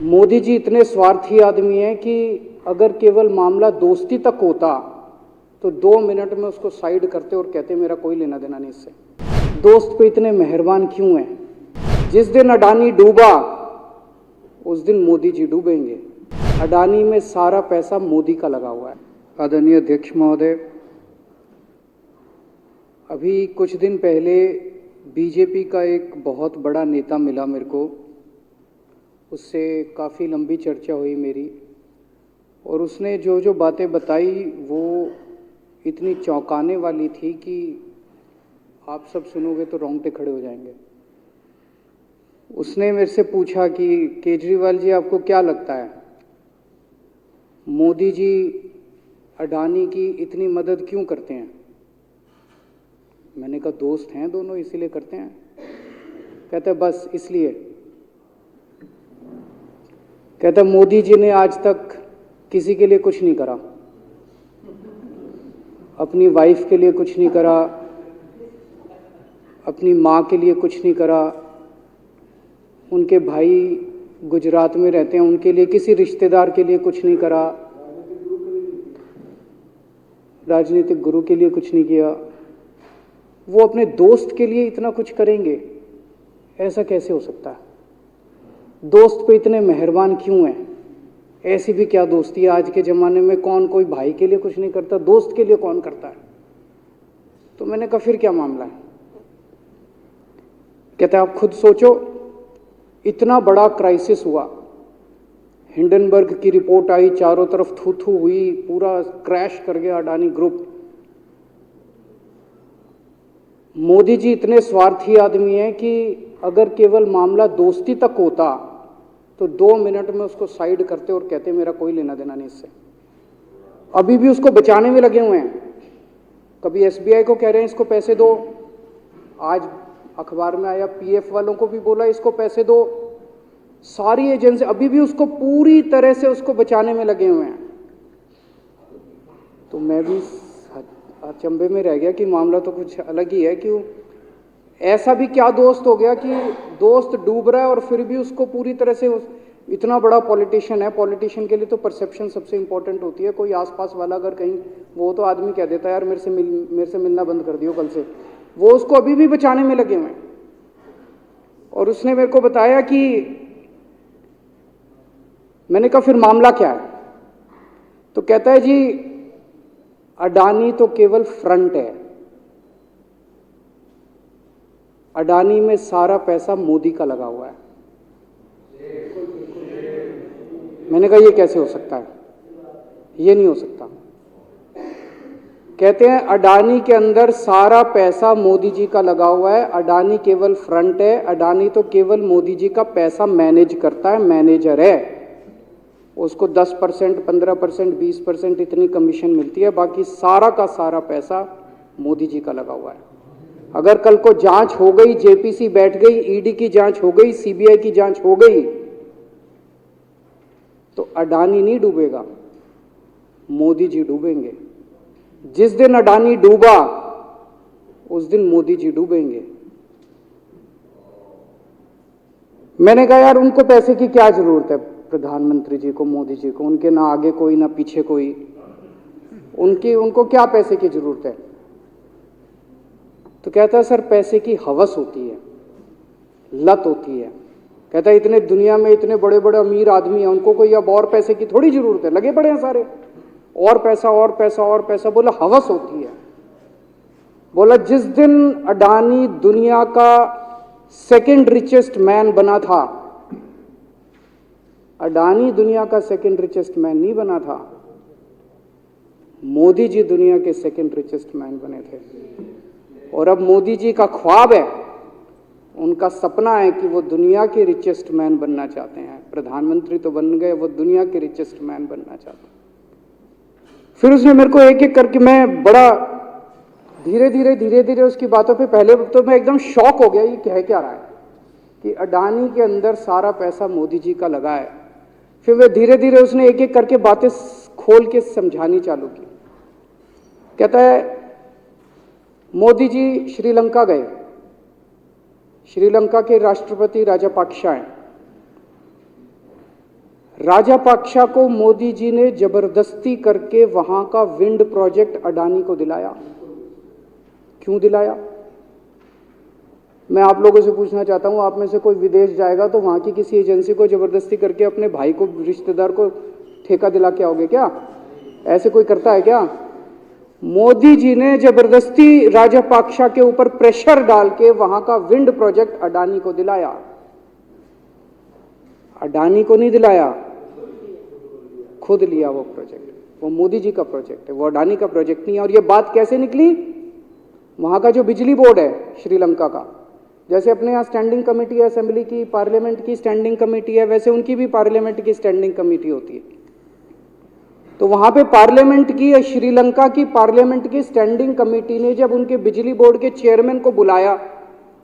मोदी जी इतने स्वार्थी आदमी हैं कि अगर केवल मामला दोस्ती तक होता तो 2 मिनट में उसको साइड करते और कहते मेरा कोई लेना देना नहीं इससे। दोस्त पे इतने मेहरबान क्यों हैं? जिस दिन अडानी डूबा उस दिन मोदी जी डूबेंगे। अडानी में सारा पैसा मोदी का लगा हुआ है। आदरणीय अध्यक्ष महोदय, अभी कुछ दिन पहले बीजेपी का एक बहुत बड़ा नेता मिला मेरे को, उससे काफ़ी लंबी चर्चा हुई मेरी, और उसने जो जो बातें बताई वो इतनी चौंकाने वाली थी कि आप सब सुनोगे तो रोंगटे खड़े हो जाएंगे। उसने मेरे से पूछा कि केजरीवाल जी आपको क्या लगता है, मोदी जी अडानी की इतनी मदद क्यों करते हैं? मैंने कहा दोस्त हैं दोनों इसीलिए करते हैं। कहते बस इसलिए। कहता मोदी जी ने आज तक किसी के लिए कुछ नहीं करा, अपनी वाइफ के लिए कुछ नहीं करा, अपनी माँ के लिए कुछ नहीं करा, उनके भाई गुजरात में रहते हैं उनके लिए, किसी रिश्तेदार के लिए कुछ नहीं करा, राजनीतिक गुरु के लिए कुछ नहीं किया। वो अपने दोस्त के लिए इतना कुछ करेंगे, ऐसा कैसे हो सकता है? दोस्त पे इतने मेहरबान क्यों हैं? ऐसी भी क्या दोस्ती है? आज के ज़माने में कौन कोई भाई के लिए कुछ नहीं करता, दोस्त के लिए कौन करता है? तो मैंने कहा फिर क्या मामला है? कहते आप खुद सोचो, इतना बड़ा क्राइसिस हुआ, हिंडनबर्ग की रिपोर्ट आई, चारों तरफ थू थू हुई, पूरा क्रैश कर गया अडानी ग्रुप। मोदी जी इतने स्वार्थी आदमी हैं कि अगर केवल मामला दोस्ती तक होता तो 2 मिनट में उसको साइड करते और कहते मेरा कोई लेना देना नहीं इससे। अभी भी उसको बचाने में लगे हुए हैं। कभी एसबीआई को कह रहे हैं इसको पैसे दो, आज अखबार में आया पीएफ वालों को भी बोला इसको पैसे दो। सारी एजेंसी अभी भी उसको पूरी तरह से उसको बचाने में लगे हुए हैं। तो मैं भी अचंभे में रह गया कि मामला तो कुछ अलग ही है। क्यों ऐसा भी क्या दोस्त हो गया कि दोस्त डूब रहा है और फिर भी उसको पूरी तरह से इतना बड़ा पॉलिटिशियन है। पॉलिटिशियन के लिए तो परसेप्शन सबसे इंपॉर्टेंट होती है। कोई आसपास वाला अगर कहीं वो तो आदमी कह देता है यार मेरे से मिलना बंद कर दियो कल से, वो उसको अभी भी बचाने में लगे हुए हैं। और उसने मेरे को बताया कि मैंने कहा फिर मामला क्या है? तो कहता है जी अडानी तो केवल फ्रंट है, अडानी में सारा पैसा मोदी का लगा हुआ है। मैंने कहा ये कैसे हो सकता है? ये नहीं हो सकता। कहते हैं अडानी के अंदर सारा पैसा मोदी जी का लगा हुआ है, अडानी केवल फ्रंट है, अडानी तो केवल मोदी जी का पैसा मैनेज करता है, मैनेजर है। उसको 10%, 15%, 20% इतनी कमीशन मिलती है, बाकी सारा का सारा पैसा मोदी जी का लगा हुआ है। अगर कल को जांच हो गई, जेपीसी बैठ गई, ईडी की जांच हो गई, सीबीआई की जांच हो गई, तो अडानी नहीं डूबेगा, मोदी जी डूबेंगे। जिस दिन अडानी डूबा उस दिन मोदी जी डूबेंगे। मैंने कहा यार उनको पैसे की क्या जरूरत है? प्रधानमंत्री जी को, मोदी जी को, उनके ना आगे कोई ना पीछे कोई, उनको क्या पैसे की जरूरत है? तो कहता है सर पैसे की हवस होती है, लत होती है। कहता है इतने दुनिया में इतने बड़े बड़े अमीर आदमी हैं, उनको कोई अब और पैसे की थोड़ी जरूरत है, लगे पड़े हैं सारे, और पैसा और पैसा और पैसा। बोला हवस होती है। बोला जिस दिन अडानी दुनिया का सेकंड रिचेस्ट मैन बना था, अडानी दुनिया का सेकंड रिचेस्ट मैन नहीं बना था, मोदी जी दुनिया के सेकंड रिचेस्ट मैन बने थे। और अब मोदी जी का ख्वाब है, उनका सपना है कि वो दुनिया के रिचेस्ट मैन बनना चाहते हैं। प्रधानमंत्री तो बन गए, वो दुनिया के रिचेस्ट मैन बनना चाहते हैं। फिर उसने मेरे को एक एक करके, मैं बड़ा धीरे धीरे उसकी बातों पे, पहले तो मैं एकदम शॉक हो गया ये कह क्या रहा है कि अडानी के अंदर सारा पैसा मोदी जी का लगा है। फिर वे धीरे धीरे उसने एक एक करके बातें खोल के समझानी चालू की। कहता है मोदी जी श्रीलंका गए, श्रीलंका के राष्ट्रपति राजापाक्सा हैं, राजापाक्षा को मोदी जी ने जबरदस्ती करके वहां का विंड प्रोजेक्ट अडानी को दिलाया। क्यों दिलाया? मैं आप लोगों से पूछना चाहता हूं, आप में से कोई विदेश जाएगा तो वहां की किसी एजेंसी को जबरदस्ती करके अपने भाई को, रिश्तेदार को ठेका दिला के आओगे क्या? ऐसे कोई करता है क्या? मोदी जी ने जबरदस्ती राजापाक्षा के ऊपर प्रेशर डाल के वहां का विंड प्रोजेक्ट अडानी को दिलाया। अडानी को नहीं दिलाया, खुद लिया वो प्रोजेक्ट। वो मोदी जी का प्रोजेक्ट है, वो अडानी का प्रोजेक्ट नहीं है। और ये बात कैसे निकली? वहां का जो बिजली बोर्ड है श्रीलंका का, जैसे अपने यहाँ स्टैंडिंग कमेटी है असेंबली की, पार्लियामेंट की स्टैंडिंग कमेटी है, वैसे उनकी भी पार्लियामेंट की स्टैंडिंग कमेटी होती है। तो वहां पे पार्लियामेंट की, श्रीलंका की पार्लियामेंट की स्टैंडिंग कमेटी ने जब उनके बिजली बोर्ड के चेयरमैन को बुलाया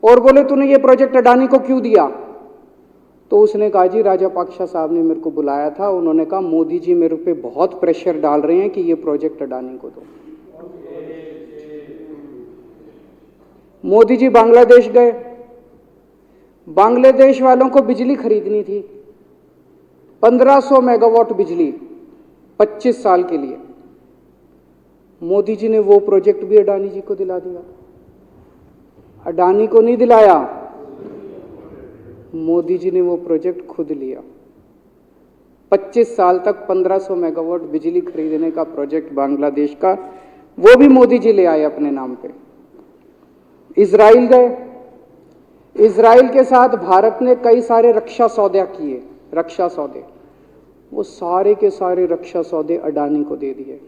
और बोले तूने ये प्रोजेक्ट अडानी को क्यों दिया, तो उसने कहा जी राजापाक्षा साहब ने मेरे को बुलाया था, उन्होंने कहा मोदी जी मेरे पे बहुत प्रेशर डाल रहे हैं कि ये प्रोजेक्ट अडानी को दो। मोदी जी बांग्लादेश गए, बांग्लादेश वालों को बिजली खरीदनी थी, 1500 मेगावाट बिजली 25 साल के लिए। मोदी जी ने वो प्रोजेक्ट भी अडानी जी को दिला दिया। अडानी को नहीं दिलाया, मोदी जी ने वो प्रोजेक्ट खुद लिया। 25 साल तक 1500 मेगावाट बिजली खरीदने का प्रोजेक्ट बांग्लादेश का, वो भी मोदी जी ले आए अपने नाम पे। इजराइल गए, इजराइल के साथ भारत ने कई सारे रक्षा सौदे किए, रक्षा सौदे, वो सारे के सारे रक्षा सौदे अडानी को दे दिए।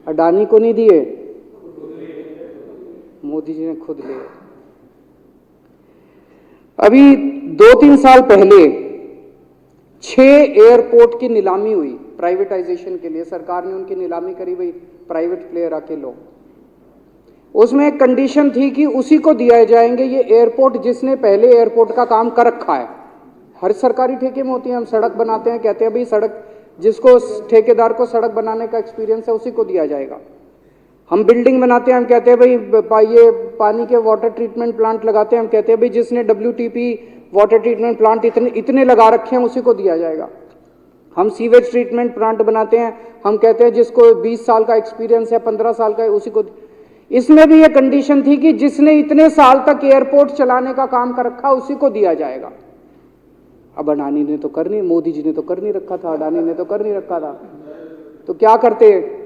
अडानी को नहीं दिए, मोदी जी ने खुद लिए। अभी 2-3 साल पहले 6 एयरपोर्ट की नीलामी हुई प्राइवेटाइजेशन के लिए, सरकार ने उनकी नीलामी करी, भाई प्राइवेट प्लेयर आके लो। उसमें एक कंडीशन थी कि उसी को दिया जाएंगे ये एयरपोर्ट जिसने पहले एयरपोर्ट का काम कर रखा है। हर सरकारी ठेके में होती है, हम सड़क बनाते हैं, कहते हैं भाई सड़क, जिसको ठेकेदार को सड़क बनाने का एक्सपीरियंस है उसी को दिया जाएगा। हम बिल्डिंग बनाते हैं, हम कहते हैं भाई ये पानी के वाटर ट्रीटमेंट प्लांट लगाते हैं, हम कहते हैं भाई जिसने WTP वाटर ट्रीटमेंट प्लांट इतने लगा रखे हैं उसी को दिया जाएगा। हम सीवेज ट्रीटमेंट प्लांट बनाते हैं, हम कहते हैं जिसको 20 साल का एक्सपीरियंस है, 15 साल का है, उसी को। इसमें भी ये कंडीशन थी कि जिसने इतने साल तक एयरपोर्ट चलाने का काम कर रखा उसी को दिया जाएगा। अब अडानी ने तो कर नहीं, मोदी जी ने तो कर नहीं रखा था, अडानी ने तो कर नहीं रखा था, तो क्या करते?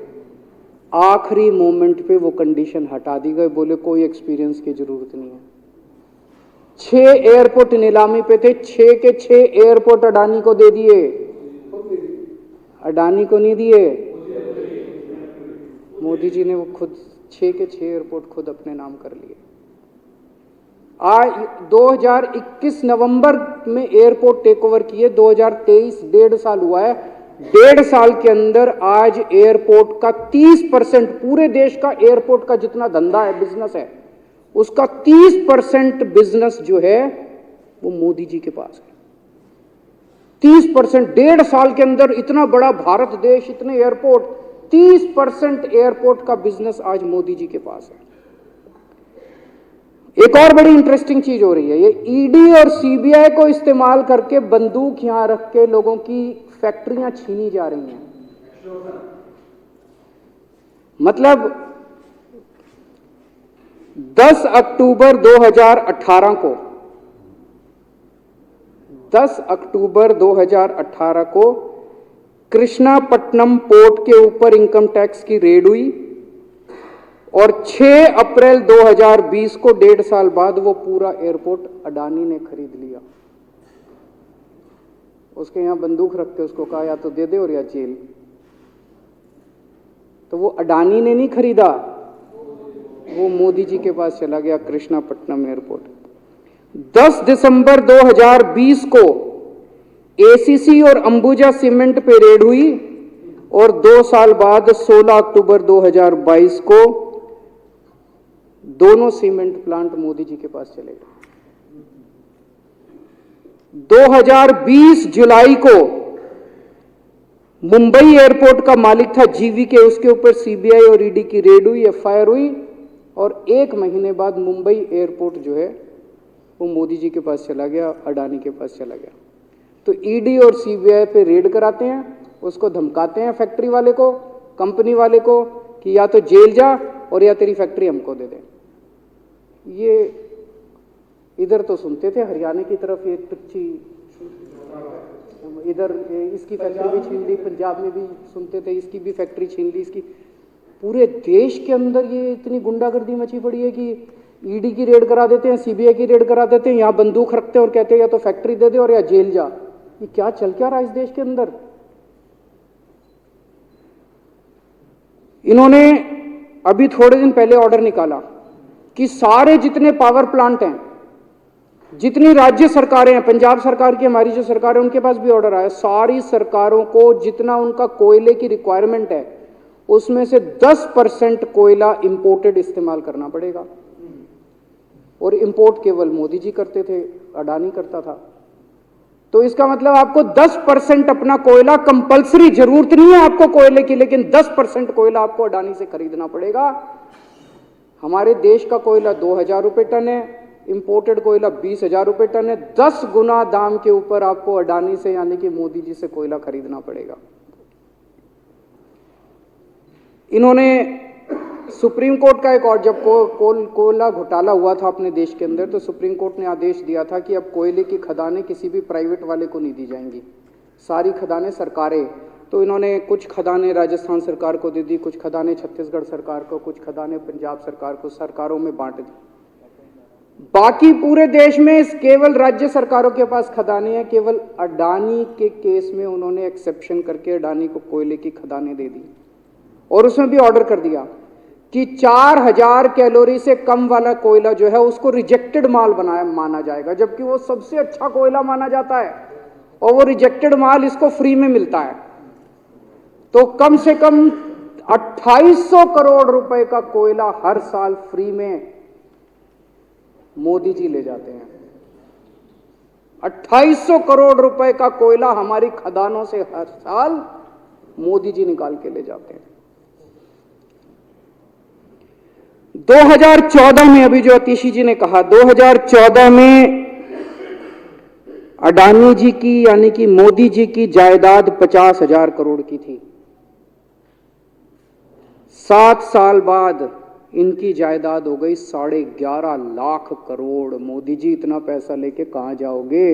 आखिरी मोमेंट पे वो कंडीशन हटा दी गई, बोले कोई एक्सपीरियंस की जरूरत नहीं है। 6 एयरपोर्ट नीलामी पे थे, 6 के 6 एयरपोर्ट अडानी को दे दिए। अडानी को नहीं दिए, मोदी जी ने वो खुद 6 के 6 एयरपोर्ट खुद अपने नाम कर लिए। आज 2021 नवंबर में एयरपोर्ट टेक ओवर किए, 2023 1.5 साल हुआ है। 1.5 साल के अंदर आज एयरपोर्ट का 30%, पूरे देश का एयरपोर्ट का जितना धंधा है, बिजनेस है, उसका 30% बिजनेस जो है वो मोदी जी के पास है। 30%, 1.5 साल के अंदर इतना बड़ा भारत देश, इतने एयरपोर्ट, 30% एयरपोर्ट का बिजनेस आज मोदी जी के पास है। एक और बड़ी इंटरेस्टिंग चीज हो रही है, ये ईडी और सीबीआई को इस्तेमाल करके बंदूक यहां रख के लोगों की फैक्ट्रियां छीनी जा रही हैं। मतलब 10 अक्टूबर 2018 को 10 अक्टूबर 2018 को कृष्णापट्टनम पोर्ट के ऊपर इनकम टैक्स की रेड हुई और 6 अप्रैल 2020 को 1.5 साल बाद वो पूरा एयरपोर्ट अडानी ने खरीद लिया। उसके यहां बंदूक रख के उसको कहा या तो दे दे और या जेल। तो वो अडानी ने नहीं खरीदा, वो मोदी जी के पास चला गया कृष्णापट्टनम एयरपोर्ट। 10 दिसंबर 2020 को एसीसी और अंबुजा सीमेंट पे रेड हुई और 2 साल बाद 16 अक्टूबर 2022 को दोनों सीमेंट प्लांट मोदी जी के पास चले गए। 2020 जुलाई को मुंबई एयरपोर्ट का मालिक था जीवीके, उसके ऊपर सीबीआई और ईडी की रेड हुई, एफआईआर हुई और 1 महीने बाद मुंबई एयरपोर्ट जो है वो मोदी जी के पास चला गया, अडानी के पास चला गया। तो ईडी और सीबीआई पे रेड कराते हैं, उसको धमकाते हैं फैक्ट्री वाले को, कंपनी वाले को कि या तो जेल जा और या तेरी फैक्ट्री हमको दे दे। ये इधर तो सुनते थे हरियाणा की तरफ ये तुच्छी, इधर इसकी फैक्ट्री भी छीन ली, पंजाब में भी सुनते थे इसकी भी फैक्ट्री छीन ली, इसकी। पूरे देश के अंदर ये इतनी गुंडागर्दी मची पड़ी है कि ईडी की रेड करा देते हैं, सीबीआई की रेड करा देते हैं, यहाँ बंदूक रखते हैं और कहते हैं या तो फैक्ट्री दे दे और या जेल जा। ये क्या चल क्या रहा है इस देश के अंदर? इन्होंने अभी थोड़े दिन पहले ऑर्डर निकाला कि सारे जितने पावर प्लांट हैं, जितनी राज्य सरकारें हैं, पंजाब सरकार की, हमारी जो सरकार है उनके पास भी ऑर्डर आया, सारी सरकारों को जितना उनका कोयले की रिक्वायरमेंट है उसमें से 10% कोयला इंपोर्टेड इस्तेमाल करना पड़ेगा। और इंपोर्ट केवल मोदी जी करते थे, अडानी करता था। तो इसका मतलब आपको 10% अपना कोयला कंपलसरी, जरूरत नहीं है आपको कोयले की, लेकिन 10% कोयला आपको अडानी से खरीदना पड़ेगा। हमारे देश का कोयला 2000 रुपये टन है, इंपोर्टेड कोयला 20,000 रुपये टन है। 10 गुना दाम के ऊपर आपको अडानी से यानी कि मोदी जी से कोयला खरीदना पड़ेगा। इन्होंने सुप्रीम कोर्ट का एक और, जब कोयला घोटाला हुआ था अपने देश के अंदर, तो सुप्रीम कोर्ट ने आदेश दिया था कि अब कोयले की खदानें किसी भी प्राइवेट वाले को नहीं दी जाएंगी, सारी खदानें सरकारें। तो इन्होंने कुछ खदानें राजस्थान सरकार को दे दी, कुछ खदानें छत्तीसगढ़ सरकार को, कुछ खदानें पंजाब सरकार को, सरकारों में बांट दी। बाकी पूरे देश में केवल राज्य सरकारों के पास खदानें हैं। केवल अडानी के केस में उन्होंने एक्सेप्शन करके अडानी को कोयले की खदानें दे दी और उसमें भी ऑर्डर कर दिया कि 4000 कैलोरी से कम वाला कोयला जो है उसको रिजेक्टेड माल माना जाएगा, जबकि वो सबसे अच्छा कोयला माना जाता है और वो रिजेक्टेड माल इसको फ्री में मिलता है। तो कम से कम 2800 करोड़ रुपए का कोयला हर साल फ्री में मोदी जी ले जाते हैं। 2800 करोड़ रुपए का कोयला हमारी खदानों से हर साल मोदी जी निकाल के ले जाते हैं। 2014 में, अभी जो अतिशी जी ने कहा, 2014 में अडानी जी की यानी कि मोदी जी की जायदाद 50,000 करोड़ की थी। 7 साल बाद इनकी जायदाद हो गई 11.5 लाख करोड़। मोदी जी इतना पैसा लेके कहां जाओगे?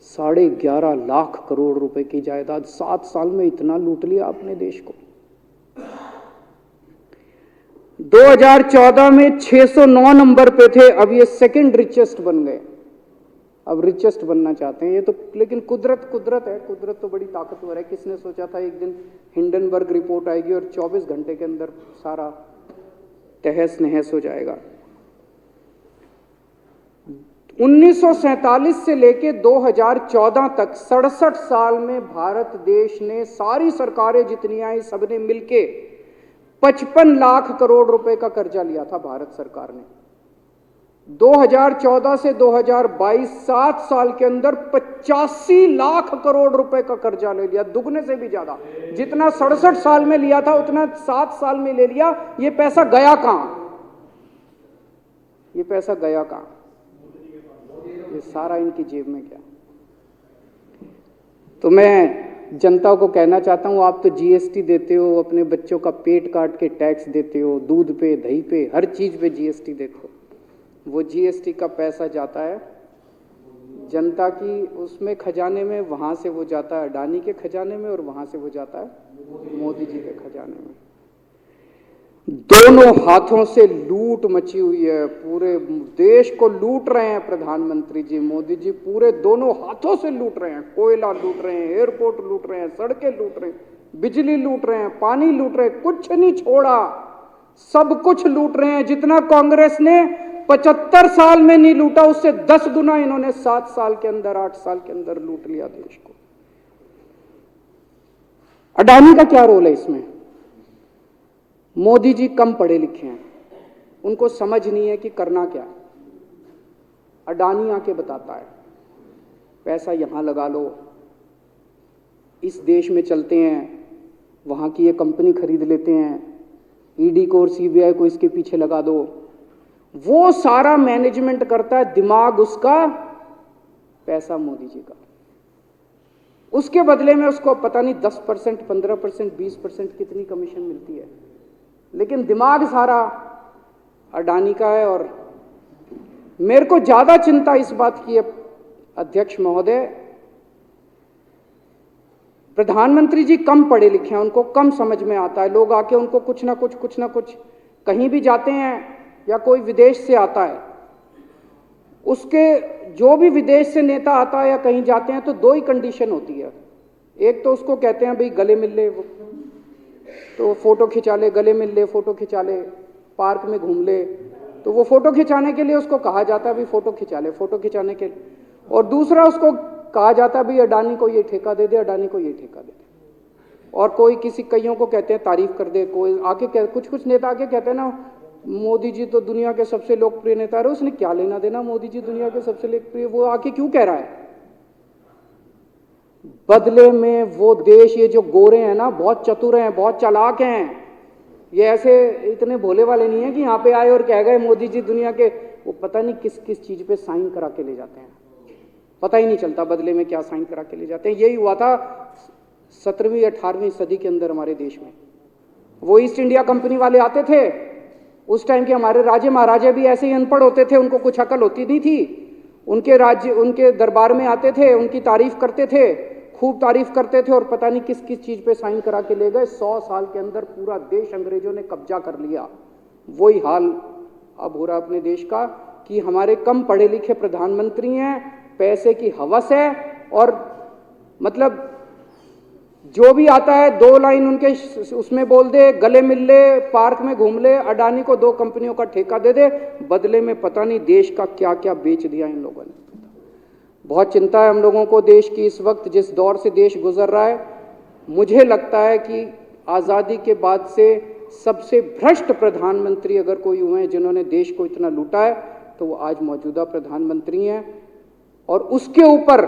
11.5 लाख करोड़ रुपए की जायदाद, 7 साल में इतना लूट लिया अपने देश को। 2014 में 609 नंबर पे थे, अब ये सेकंड रिचेस्ट बन गए, अब रिचेस्ट बनना चाहते हैं। ये तो लेकिन कुदरत है, कुदरत तो बड़ी ताकतवर है। किसने सोचा था एक दिन हिंडनबर्ग रिपोर्ट आएगी और 24 घंटे के अंदर सारा तहस नहस हो जाएगा। 1947 से लेके 2014 तक 67 साल में भारत देश ने, सारी सरकारें जितनी आई सबने मिलके 55 लाख करोड़ रुपए का कर्जा लिया था भारत सरकार ने। 2014 से 2022 7 साल के अंदर 85 लाख करोड़ रुपए का कर्जा ले लिया, दुगने से भी ज्यादा। जितना 67 साल में लिया था उतना 7 साल में ले लिया। ये पैसा गया कहां? ये पैसा गया कहां? ये सारा इनकी जेब में गया। तो मैं जनता को कहना चाहता हूं, आप तो जीएसटी देते हो, अपने बच्चों का पेट काट के टैक्स देते हो, दूध पे, दही पे, हर चीज पे जीएसटी देखो। वो जीएसटी का पैसा जाता है जनता की उसमें खजाने में, वहां से वो जाता है अडानी के खजाने में और वहां से वो जाता है मोदी जी के खजाने में। दोनों हाथों से लूट मची हुई है, पूरे देश को लूट रहे हैं प्रधानमंत्री जी, मोदी जी पूरे दोनों हाथों से लूट रहे हैं। कोयला लूट रहे हैं, एयरपोर्ट लूट रहे हैं, सड़कें लूट रहे हैं, बिजली लूट रहे हैं, पानी लूट रहे हैं, कुछ नहीं छोड़ा, सब कुछ लूट रहे हैं। जितना कांग्रेस ने 75 साल में नहीं लूटा, उससे 10 गुना इन्होंने 7 साल के अंदर, 8 साल के अंदर लूट लिया देश को। अडानी का क्या रोल है इसमें? मोदी जी कम पढ़े लिखे हैं, उनको समझ नहीं है कि करना क्या। अडानी आके बताता है पैसा यहां लगा लो, इस देश में चलते हैं, वहां की ये कंपनी खरीद लेते हैं, ईडी को और सीबीआई को इसके पीछे लगा दो। वो सारा मैनेजमेंट करता है, दिमाग उसका पैसा मोदी जी का। उसके बदले में उसको पता नहीं 10%, 15%, 20% कितनी कमीशन मिलती है, लेकिन दिमाग सारा अडानी का है। और मेरे को ज्यादा चिंता इस बात की है अध्यक्ष महोदय, प्रधानमंत्री जी कम पढ़े लिखे हैं, उनको कम समझ में आता है। लोग आके उनको कुछ ना कुछ कहीं भी जाते हैं या कोई विदेश से आता है, उसके जो भी विदेश से नेता आता है या कहीं जाते हैं तो दो ही कंडीशन होती है। एक तो उसको कहते हैं भाई गले मिल ले, तो फोटो खिंचा ले, गले मिल ले, फोटो खिंचा ले, पार्क में घूम ले, तो वो फोटो खिंचाने के लिए उसको कहा जाता है भाई फोटो खिंचा ले, फोटो खिंचाने के लिए। और दूसरा उसको कहा जाता है भाई अडानी को ये ठेका दे दे, अडानी को ये ठेका दे दे। और कोई किसी कईयों को कहते हैं तारीफ कर दे, कोई आके कुछ नेता आके कहते हैं ना मोदी जी तो दुनिया के सबसे लोकप्रिय नेता रहे। उसने क्या लेना देना मोदी जी दुनिया के सबसे लोकप्रिय, वो आके क्यों कह रहा है? बदले में वो देश, ये जो गोरे हैं ना, बहुत चतुर हैं, बहुत चालाक हैं, ये ऐसे इतने भोले वाले नहीं है कि यहाँ पे आए और कह गए मोदी जी दुनिया के, वो पता नहीं किस किस चीज पे साइन करा के ले जाते हैं, पता ही नहीं चलता बदले में क्या साइन करा के ले जाते हैं। यही हुआ था 17वीं 18वीं सदी के अंदर हमारे देश में। वो ईस्ट इंडिया कंपनी वाले आते थे, उस टाइम के हमारे राजे महाराजे भी ऐसे ही अनपढ़ होते थे, उनको कुछ अकल होती नहीं थी। उनके राज्य, उनके दरबार में आते थे, उनकी तारीफ करते थे, खूब तारीफ करते थे, और पता नहीं किस किस चीज पे साइन करा के ले गए। 100 साल के अंदर पूरा देश अंग्रेजों ने कब्जा कर लिया। वही हाल अब हो रहा अपने देश का कि हमारे कम पढ़े लिखे प्रधानमंत्री हैं, पैसे की हवस है, और मतलब जो भी आता है 2 लाइन उनके उसमें बोल दे, गले मिल ले, पार्क में घूम ले, अडानी को 2 कंपनियों का ठेका दे दे, बदले में पता नहीं देश का क्या क्या बेच दिया इन लोगों ने। बहुत चिंता है हम लोगों को देश की इस वक्त, जिस दौर से देश गुजर रहा है। मुझे लगता है कि आज़ादी के बाद से सबसे भ्रष्ट प्रधानमंत्री अगर कोई हुए हैं जिन्होंने देश को इतना लूटा है, तो वो आज मौजूदा प्रधानमंत्री हैं। और उसके ऊपर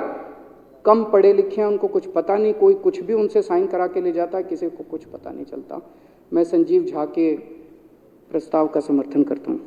कम पढ़े लिखे हैं, उनको कुछ पता नहीं, कोई कुछ भी उनसे साइन करा के ले जाता है, किसी को कुछ पता नहीं चलता। मैं संजीव झा के प्रस्ताव का समर्थन करता हूँ।